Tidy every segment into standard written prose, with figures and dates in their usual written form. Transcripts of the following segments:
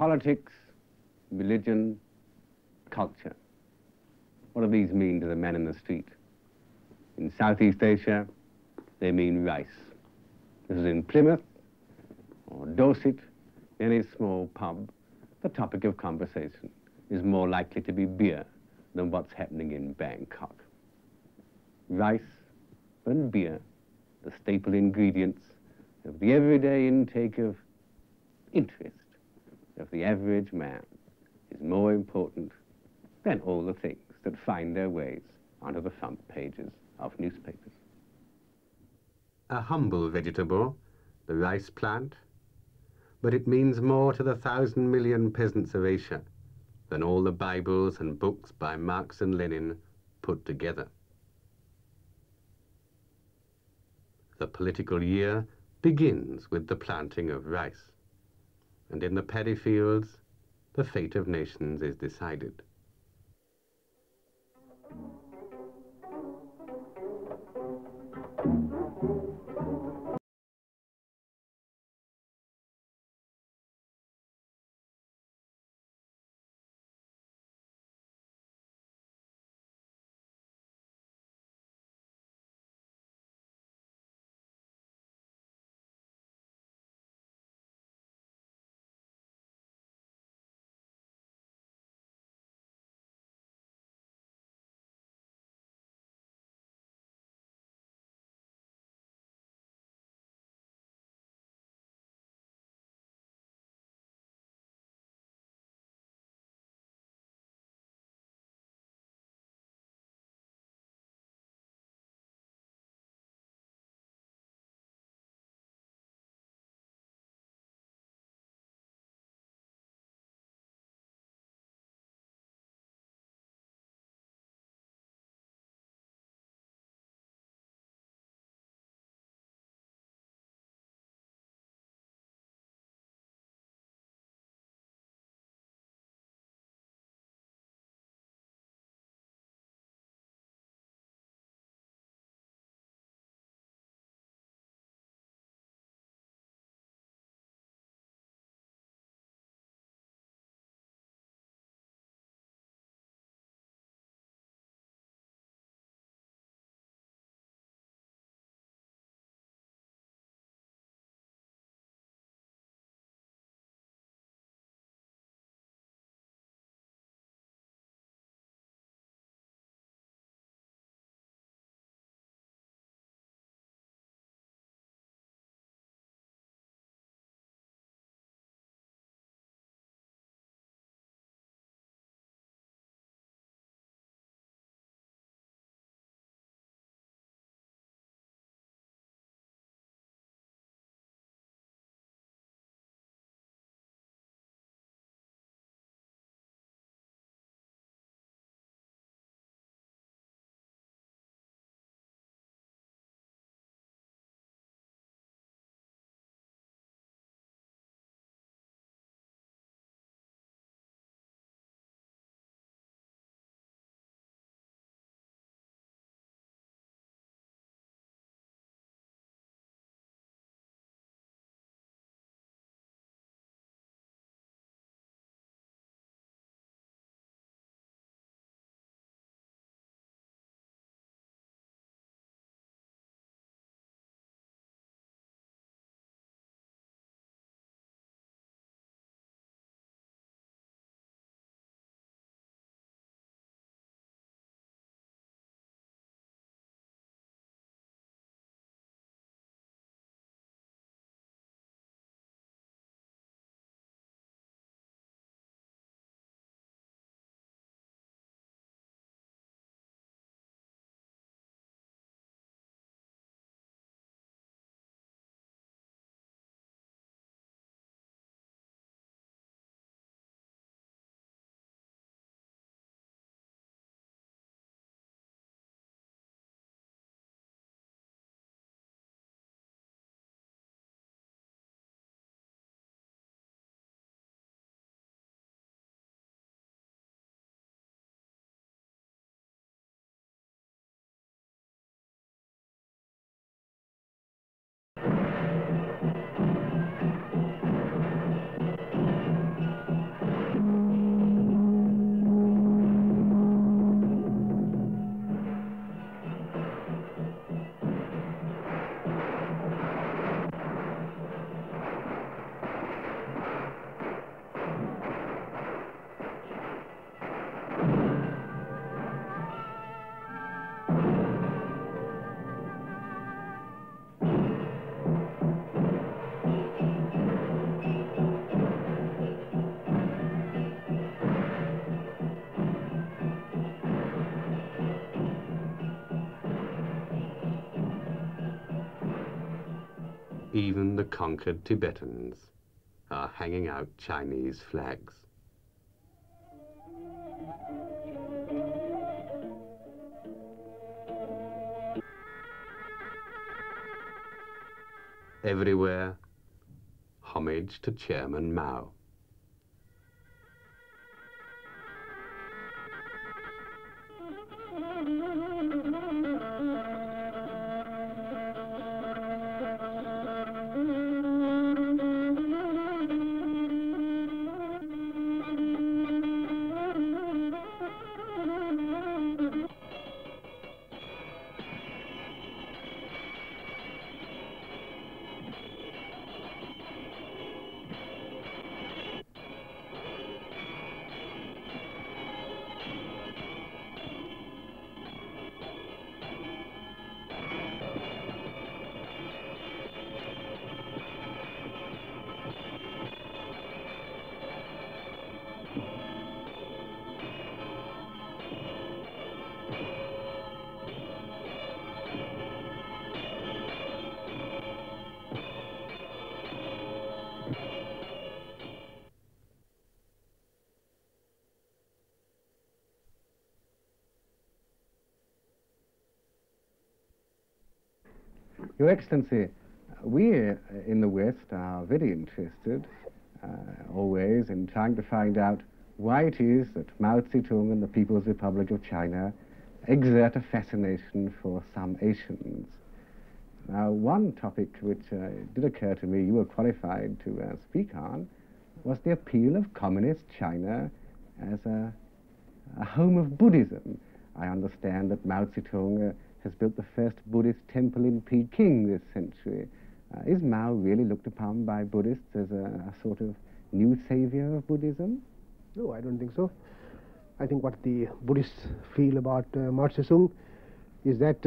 politics, religion, culture. What do these mean to the man in the street? In Southeast Asia, they mean rice. This is in Plymouth or Dorset, any small pub, the topic of conversation is more likely to be beer than what's happening in Bangkok. Rice and beer, the staple ingredients of the everyday intake of interest of the average man, is more important than all the things that find their ways onto the front pages of newspapers. A humble vegetable, the rice plant, but it means more to the 1,000 million peasants of Asia than all the Bibles and books by Marx and Lenin put together. The political year begins with the planting of rice, and in the paddy fields, the fate of nations is decided. Even the conquered Tibetans are hanging out Chinese flags. Everywhere, homage to Chairman Mao. Your Excellency, we in the West are very interested always in trying to find out why it is that Mao Zedong and the People's Republic of China exert a fascination for some Asians. Now, one topic which did occur to me you were qualified to speak on was the appeal of communist China as a home of Buddhism. I understand that Mao Zedong has built the first Buddhist temple in Peking this century. Is Mao really looked upon by Buddhists as a sort of new savior of Buddhism? No, I don't think so. I think what the Buddhists feel about Mao Zedong is that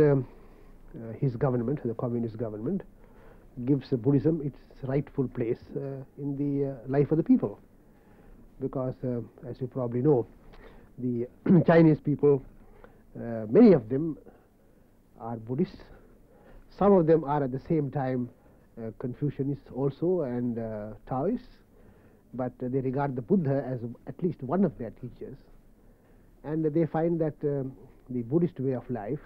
his government, the communist government, gives Buddhism its rightful place in the life of the people. Because, as you probably know, the Chinese people, many of them are Buddhists. Some of them are at the same time Confucianists also and Taoists, but they regard the Buddha as at least one of their teachers. And they find that the Buddhist way of life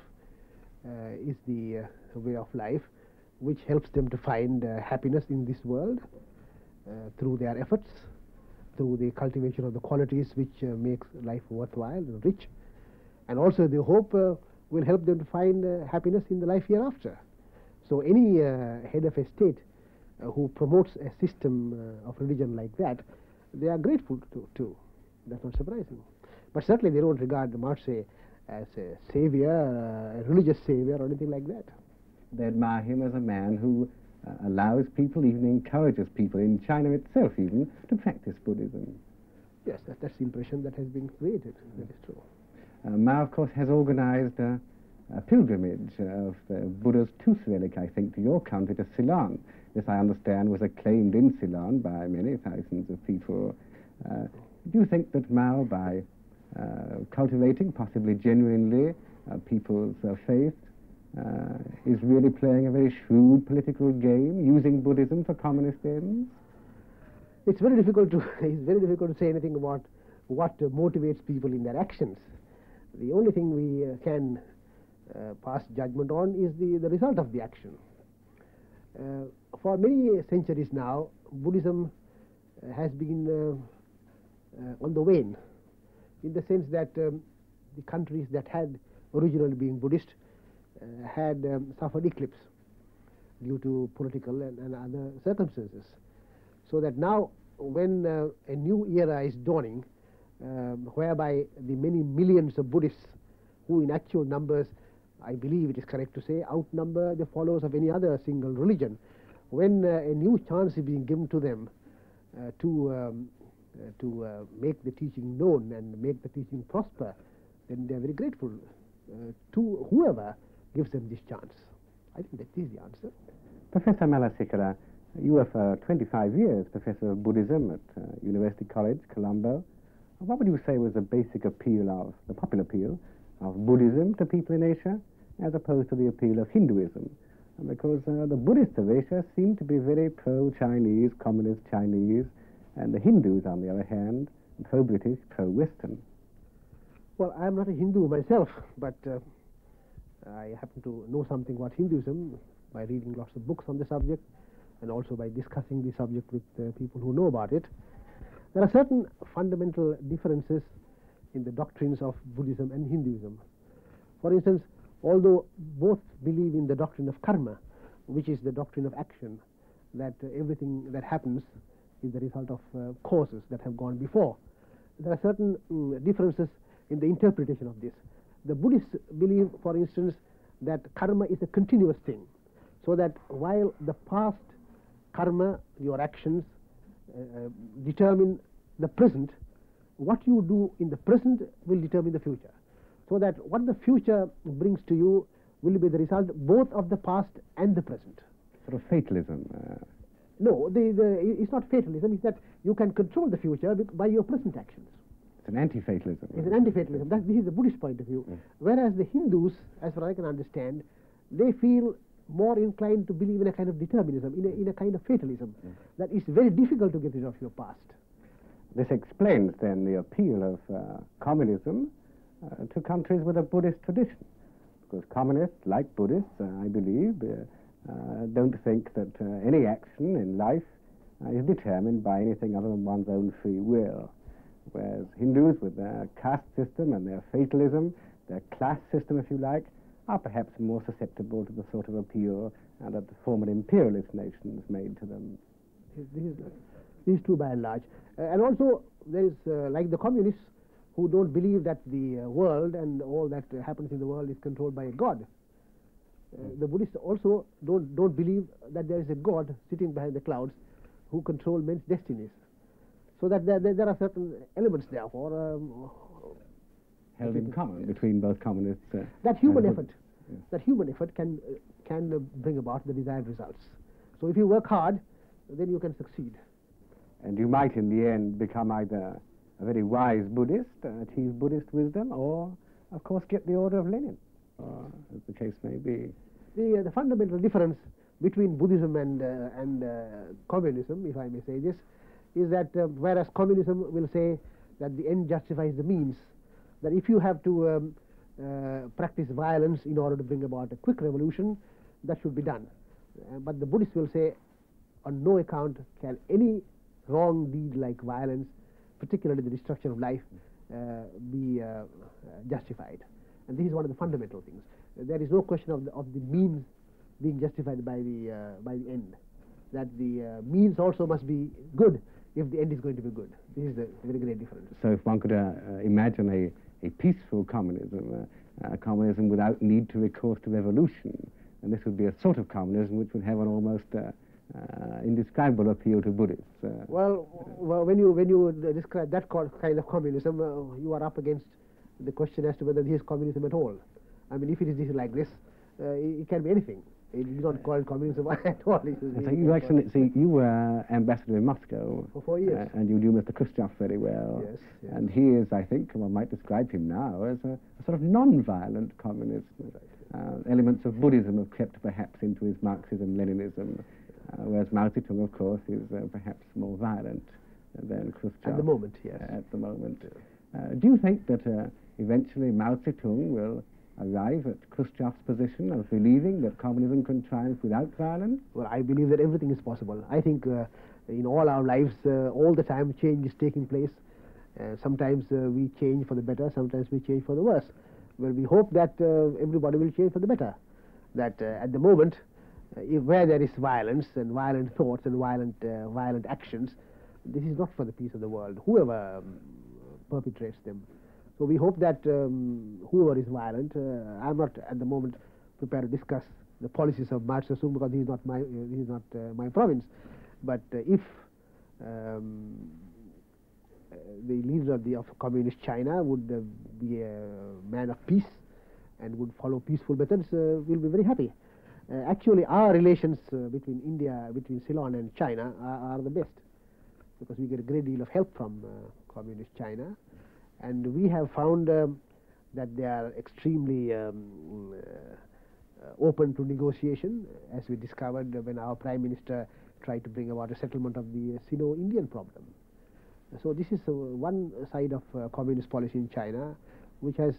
is the way of life which helps them to find happiness in this world through their efforts, through the cultivation of the qualities which makes life worthwhile and rich, and also they hope will help them to find happiness in the life hereafter. So any head of a state who promotes a system of religion like that, they are grateful to. That's not surprising. But certainly they don't regard the Mao as a savior, a religious savior or anything like that. They admire him as a man who allows people, even encourages people in China itself even, to practice Buddhism. Yes, that's the impression that has been created. That is true. Mao, of course, has organized a pilgrimage of Buddha's tooth relic, I think, to your country, to Ceylon. This, I understand, was acclaimed in Ceylon by many thousands of people. Do you think that Mao, by cultivating, possibly genuinely, people's faith, is really playing a very shrewd political game, using Buddhism for communist ends? It's very difficult to say anything about what motivates people in their actions. The only thing we can pass judgment on is the result of the action. For many centuries now, Buddhism has been on the wane, in the sense that the countries that had originally been Buddhist had suffered eclipse due to political and other circumstances. So that now, when a new era is dawning, whereby the many millions of Buddhists, who in actual numbers, I believe it is correct to say, outnumber the followers of any other single religion, when a new chance is being given to them to make the teaching known and make the teaching prosper, then they are very grateful to whoever gives them this chance. I think that is the answer. Professor Malasekera, you were for 25 years Professor of Buddhism at University College, Colombo. What would you say was the basic appeal of, the popular appeal of Buddhism to people in Asia, as opposed to the appeal of Hinduism? because the Buddhists of Asia seem to be very pro-Chinese, communist Chinese, and the Hindus, on the other hand, pro-British, pro-Western. Well, I'm not a Hindu myself, but I happen to know something about Hinduism by reading lots of books on the subject and also by discussing the subject with people who know about it. There are certain fundamental differences in the doctrines of Buddhism and Hinduism. For instance, although both believe in the doctrine of karma, which is the doctrine of action, that everything that happens is the result of causes that have gone before, there are certain differences in the interpretation of this. The Buddhists believe, for instance, that karma is a continuous thing, so that while the past karma, your actions, determine the present, what you do in the present will determine the future. So that what the future brings to you will be the result both of the past and the present. Sort of fatalism. No, it's not fatalism. It's that you can control the future by your present actions. It's an anti-fatalism. It's an anti-fatalism. This is the Buddhist point of view. Whereas the Hindus, as far as I can understand, they feel more inclined to believe in a kind of determinism, in a kind of fatalism, that it's very difficult to get rid of your past. This explains then the appeal of communism to countries with a Buddhist tradition, because communists, like Buddhists, I believe, don't think that any action in life is determined by anything other than one's own free will. Whereas Hindus, with their caste system and their fatalism, their class system, if you like, are perhaps more susceptible to the sort of appeal that the former imperialist nations made to them. This is true by and large. And also, there is, like the communists, who don't believe that the world and all that happens in the world is controlled by a God. The Buddhists also don't believe that there is a God sitting behind the clouds who control men's destinies. So that there are certain elements, therefore, held in common between both communists. That human effort, can bring about the desired results. So if you work hard, then you can succeed. And you might, in the end, become either a very wise Buddhist, achieve Buddhist wisdom, or, of course, get the order of Lenin, as the case may be. The fundamental difference between Buddhism and communism, if I may say this, is that whereas communism will say that the end justifies the means, that if you have to practice violence in order to bring about a quick revolution, that should be done. But the Buddhists will say, on no account can any wrong deed like violence, particularly the destruction of life, be justified. And this is one of the fundamental things. There is no question of the means being justified by the end. That the means also must be good if the end is going to be good. This is the very great difference. So if one could imagine a peaceful communism, communism without need to recourse to revolution, and this would be a sort of communism which would have an almost indescribable appeal to Buddhists. Well, when you describe that kind of communism, you are up against the question as to whether this is communism at all. I mean, if it is like this, it can be anything. It is not called communism at all. So you were ambassador in Moscow for 4 years, and you knew Mr. Khrushchev very well. Yes. And he is, I think, one might describe him now as a sort of non-violent communist. Elements of Buddhism have crept perhaps into his Marxism, Leninism, whereas Mao Zedong, of course, is perhaps more violent than Khrushchev. At the moment, yes. At the moment. Do you think that eventually Mao Zedong will arrive at Khrushchev's position of believing that communism can triumph without violence? Well, I believe that everything is possible. I think in all our lives, all the time, change is taking place. Sometimes we change for the better, sometimes we change for the worse. Well, we hope that everybody will change for the better. That at the moment, where there is violence and violent thoughts and violent actions, this is not for the peace of the world, whoever perpetrates them. So we hope that whoever is violent, I'm not at the moment prepared to discuss the policies of Mao Zedong because he is not my province. But if the leader of communist China would be a man of peace and would follow peaceful methods, we'll be very happy. Actually, our relations between Ceylon and China are the best, because we get a great deal of help from communist China, and we have found that they are extremely open to negotiation, as we discovered when our Prime Minister tried to bring about a settlement of the Sino-Indian problem. So this is one side of communist policy in China, which has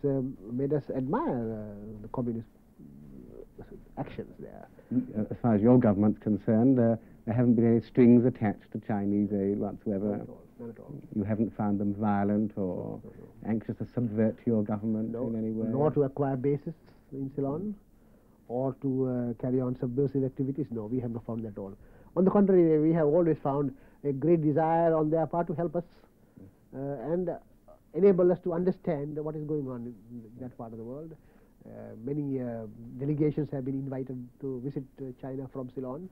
made us admire the communist actions there. As far as your government's concerned, there haven't been any strings attached to Chinese aid whatsoever. Not at all. Not at all. You haven't found them violent or anxious to subvert your government in any way? Nor to acquire bases in Ceylon or to carry on subversive activities. No, we have not found that at all. On the contrary, we have always found a great desire on their part to help us and enable us to understand what is going on in that part of the world. Many delegations have been invited to visit China from Ceylon,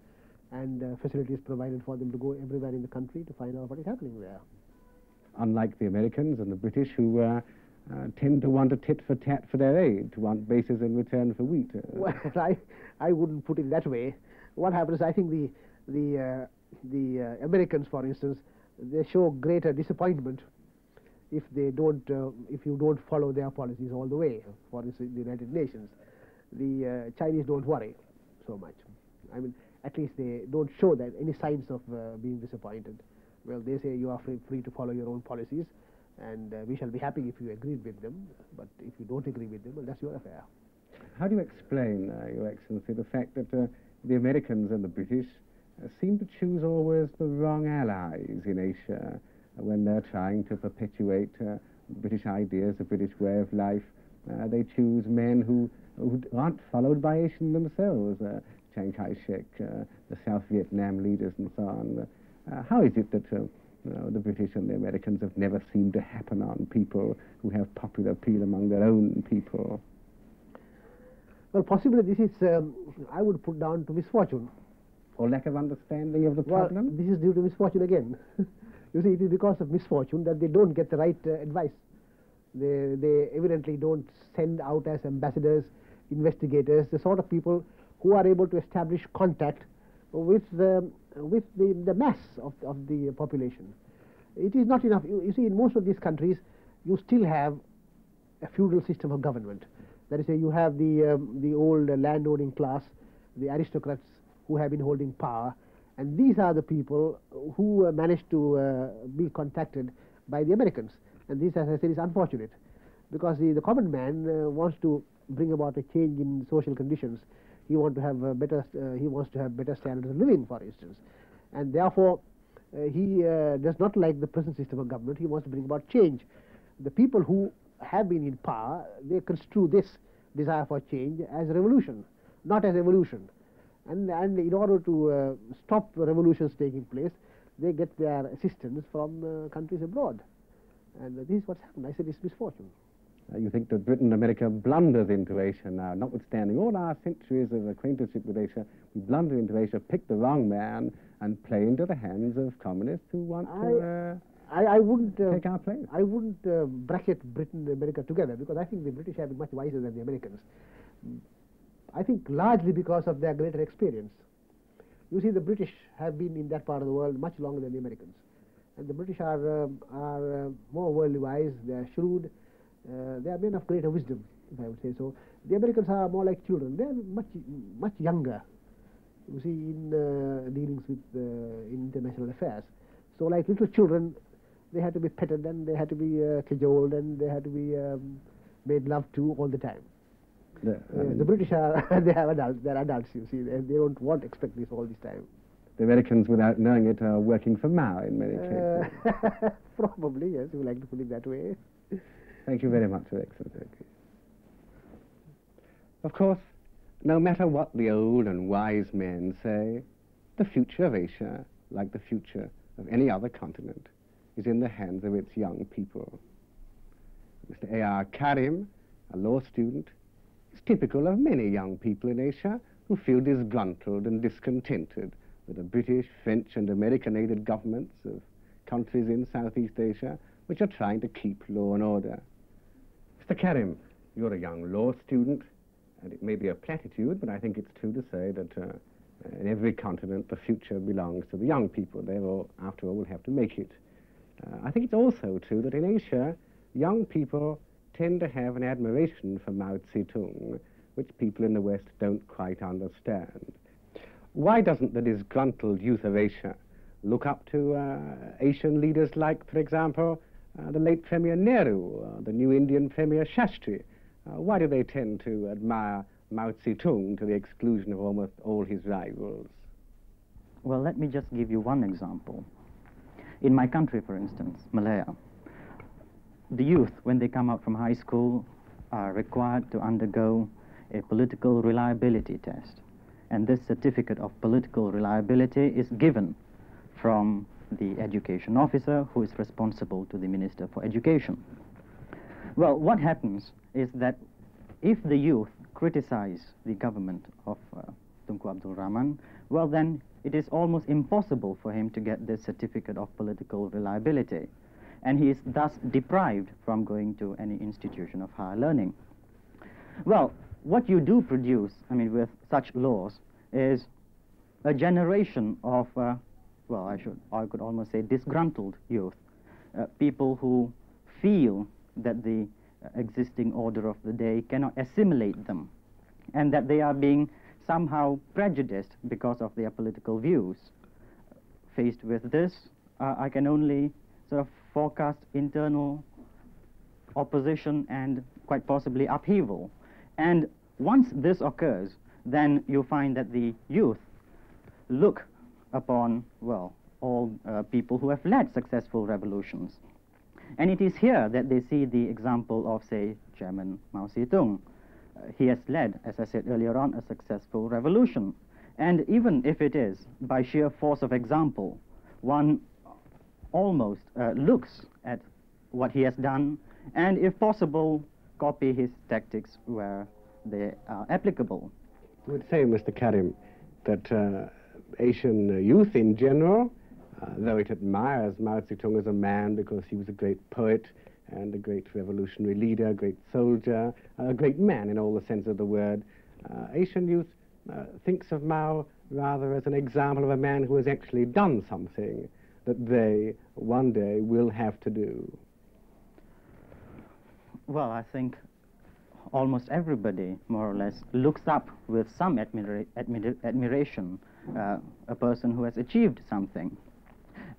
and facilities provided for them to go everywhere in the country to find out what is happening there. Unlike the Americans and the British, who tend to want a tit for tat for their aid, to want bases in return for wheat. Well, I wouldn't put it that way. What happens, I think the Americans, for instance, they show greater disappointment if they don't, if you don't follow their policies all the way. For instance, the United Nations, the Chinese don't worry so much. I mean, at least they don't show that any signs of being disappointed. Well, they say you are free to follow your own policies, and we shall be happy if you agree with them. But if you don't agree with them, well, that's your affair. How do you explain, Your Excellency, the fact that the Americans and the British seem to choose always the wrong allies in Asia when they're trying to perpetuate British ideas, the British way of life? They choose men who aren't followed by Asians themselves, Chiang Kai-shek, the South Vietnam leaders and so on. How is it that the British and the Americans have never seemed to happen on people who have popular appeal among their own people? Well, possibly this is, I would put down to misfortune. Or lack of understanding of the problem? Well, this is due to misfortune again. You see, it is because of misfortune that they don't get the right advice. They evidently don't send out as ambassadors, investigators, the sort of people who are able to establish contact with the mass of the population. It is not enough. You see, in most of these countries, you still have a feudal system of government. That is, you have the old landowning class, the aristocrats who have been holding power, and these are the people who managed to be contacted by the Americans. And this, as I said, is unfortunate, because the common man wants to bring about a change in social conditions. He wants to have better standards of living, for instance, and therefore he does not like the present system of government. He wants to bring about change. The people who have been in power, they construe this desire for change as revolution, not as evolution. And in order to stop revolutions taking place, they get their assistance from countries abroad. And this is what's happened. I said it's misfortune. You think that Britain and America blunders into Asia now, notwithstanding all our centuries of acquaintanceship with Asia, we blunder into Asia, pick the wrong man, and play into the hands of communists who want to I wouldn't take our place. I wouldn't bracket Britain and America together, because I think the British have been much wiser than the Americans. I think largely because of their greater experience. You see, the British have been in that part of the world much longer than the Americans, and the British are more worldly wise. They are shrewd. They are men of greater wisdom, if I would say so. The Americans are more like children. They are much younger, you see, in dealings with in international affairs. So, like little children, they had to be petted, and they had to be cajoled, and they had to be made love to all the time. The British are they have adults. They're adults. You see, they don't expect this all this time. The Americans, without knowing it, are working for Mao in many cases. Probably, yes. We like to put it that way. Thank you very much, Your Excellency. Of course, no matter what the old and wise men say, the future of Asia, like the future of any other continent, is in the hands of its young people. Mr. A.R. Karim, a law student, is typical of many young people in Asia who feel disgruntled and discontented with the British, French, and American-aided governments of countries in Southeast Asia which are trying to keep law and order. Mr. Karim, you're a young law student, and it may be a platitude, but I think it's true to say that in every continent the future belongs to the young people. They will, after all, will have to make it. I think it's also true that in Asia, young people tend to have an admiration for Mao Zedong, which people in the West don't quite understand. Why doesn't the disgruntled youth of Asia look up to Asian leaders like, for example, the late Premier Nehru, the new Indian Premier Shastri? Why do they tend to admire Mao Zedong to the exclusion of almost all his rivals? Well, let me just give you one example. In my country, for instance, Malaya, the youth, when they come out from high school, are required to undergo a political reliability test. And this certificate of political reliability is given from the education officer who is responsible to the Minister for Education. Well, what happens is that if the youth criticize the government of Tunku Abdul Rahman, well then it is almost impossible for him to get this certificate of political reliability. And he is thus deprived from going to any institution of higher learning. Well, what you do produce, I mean, with such laws, is a generation of, well, I could almost say disgruntled youth, people who feel that the existing order of the day cannot assimilate them, and that they are being somehow prejudiced because of their political views. Faced with this, I can only sort of forecast internal opposition and quite possibly upheaval. And once this occurs, then you find that the youth look upon, well, all people who have led successful revolutions. And it is here that they see the example of, say, Chairman Mao Zedong. He has led, as I said earlier on, a successful revolution. And even if it is by sheer force of example, one almost looks at what he has done, and if possible, copy his tactics where they are applicable. I would say, Mr. Karim, that Asian youth in general, though it admires Mao Zedong as a man because he was a great poet and a great revolutionary leader, a great soldier, a great man in all the sense of the word, Asian youth thinks of Mao rather as an example of a man who has actually done something that they one day will have to do. Well, I think almost everybody, more or less, looks up with some admiration a person who has achieved something.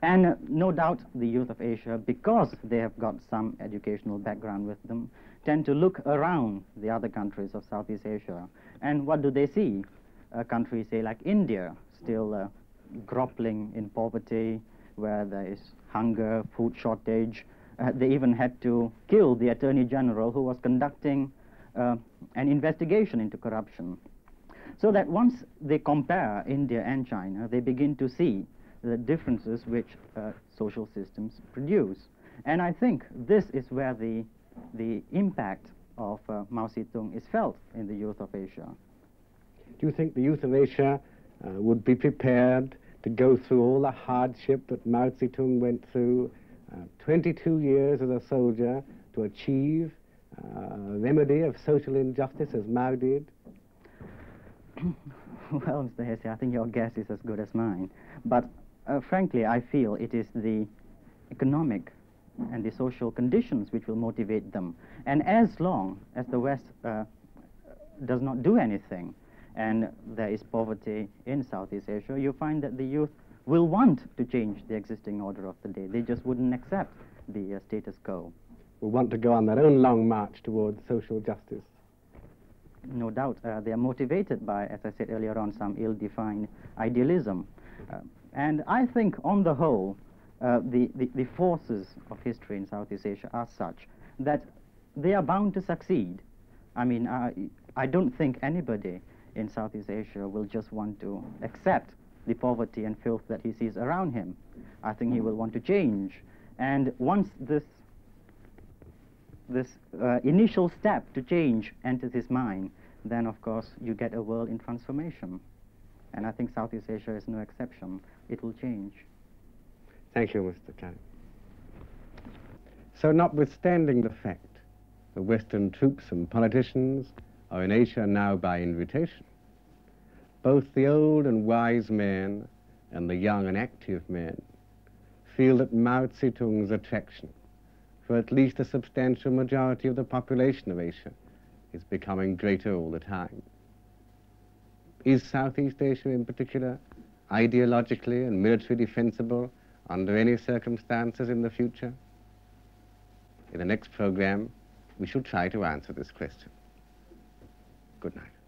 And no doubt the youth of Asia, because they have got some educational background with them, tend to look around the other countries of Southeast Asia. And what do they see? A country, say, like India, still groveling in poverty, where there is hunger, food shortage. They even had to kill the Attorney General who was conducting an investigation into corruption. So that once they compare India and China, they begin to see the differences which social systems produce. And I think this is where the impact of Mao Zedong is felt in the youth of Asia. Do you think the youth of Asia would be prepared to go through all the hardship that Mao Zedong went through, 22 years as a soldier, to achieve a remedy of social injustice as Mao did? Well, Mr. Hastie, I think your guess is as good as mine. But frankly, I feel it is the economic and the social conditions which will motivate them. And as long as the West does not do anything, and there is poverty in Southeast Asia, you find that the youth will want to change the existing order of the day. They just wouldn't accept the status quo. Will want to go on their own long march towards social justice. No doubt. They are motivated by, as I said earlier on, some ill-defined idealism. And I think, on the whole, the forces of history in Southeast Asia are such that they are bound to succeed. I mean, I don't think anybody in Southeast Asia will just want to accept the poverty and filth that he sees around him. I think he will want to change. And once this initial step to change enters his mind, then of course you get a world in transformation. And I think Southeast Asia is no exception. It will change. Thank you, Mr. Karim. So notwithstanding the fact that Western troops and politicians are in Asia now by invitation, both the old and wise men and the young and active men feel that Mao Zedong's attraction for at least a substantial majority of the population of Asia is becoming greater all the time. Is Southeast Asia in particular ideologically and militarily defensible under any circumstances in the future? In the next program, we shall try to answer this question. Good night.